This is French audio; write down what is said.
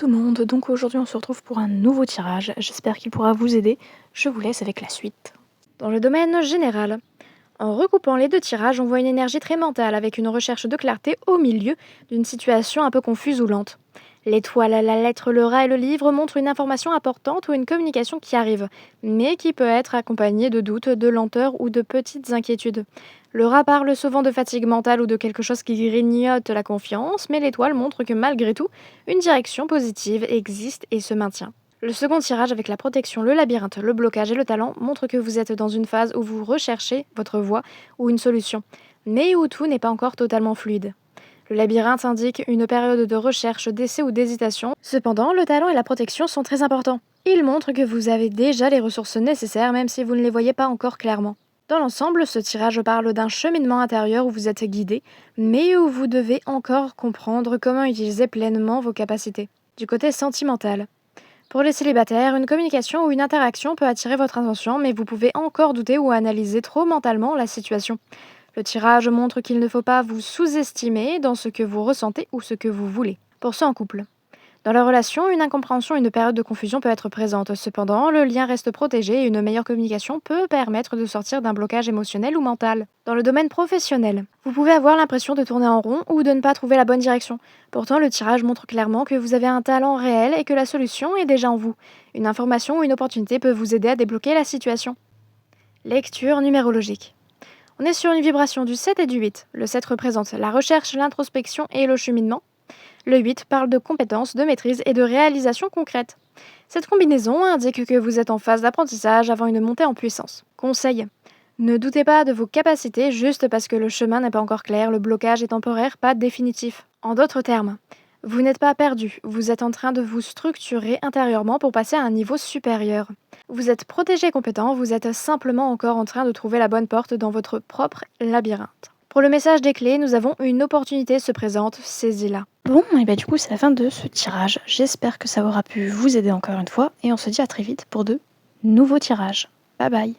tout le monde, donc aujourd'hui on se retrouve pour un nouveau tirage, j'espère qu'il pourra vous aider, je vous laisse avec la suite. Dans le domaine général, en recoupant les deux tirages, on voit une énergie très mentale avec une recherche de clarté au milieu d'une situation un peu confuse ou lente. L'étoile, la lettre, le rat et le livre montrent une information importante ou une communication qui arrive, mais qui peut être accompagnée de doutes, de lenteur ou de petites inquiétudes. Le rat parle souvent de fatigue mentale ou de quelque chose qui grignote la confiance, mais l'étoile montre que malgré tout, une direction positive existe et se maintient. Le second tirage avec la protection, le labyrinthe, le blocage et le talent montre que vous êtes dans une phase où vous recherchez votre voie ou une solution, mais où tout n'est pas encore totalement fluide. Le labyrinthe indique une période de recherche, d'essai ou d'hésitation. Cependant, le talent et la protection sont très importants. Ils montrent que vous avez déjà les ressources nécessaires même si vous ne les voyez pas encore clairement. Dans l'ensemble, ce tirage parle d'un cheminement intérieur où vous êtes guidé, mais où vous devez encore comprendre comment utiliser pleinement vos capacités. Du côté sentimental, pour les célibataires, une communication ou une interaction peut attirer votre attention, mais vous pouvez encore douter ou analyser trop mentalement la situation. Le tirage montre qu'il ne faut pas vous sous-estimer dans ce que vous ressentez ou ce que vous voulez. Pour ceux en couple. Dans la relation, une incompréhension et une période de confusion peut être présente. Cependant, le lien reste protégé et une meilleure communication peut permettre de sortir d'un blocage émotionnel ou mental. Dans le domaine professionnel, vous pouvez avoir l'impression de tourner en rond ou de ne pas trouver la bonne direction. Pourtant, le tirage montre clairement que vous avez un talent réel et que la solution est déjà en vous. Une information ou une opportunité peut vous aider à débloquer la situation. Lecture numérologique. On est sur une vibration du 7 et du 8. Le 7 représente la recherche, l'introspection et le cheminement. Le 8 parle de compétences, de maîtrise et de réalisation concrète. Cette combinaison indique que vous êtes en phase d'apprentissage avant une montée en puissance. Conseil. Ne doutez pas de vos capacités juste parce que le chemin n'est pas encore clair, le blocage est temporaire, pas définitif. En d'autres termes, vous n'êtes pas perdu, vous êtes en train de vous structurer intérieurement pour passer à un niveau supérieur. Vous êtes protégé et compétent, vous êtes simplement encore en train de trouver la bonne porte dans votre propre labyrinthe. Pour le message des clés, nous avons une opportunité se présente, saisis-la. Bon, et du coup c'est la fin de ce tirage. J'espère que ça aura pu vous aider encore une fois et on se dit à très vite pour de nouveaux tirages. Bye bye.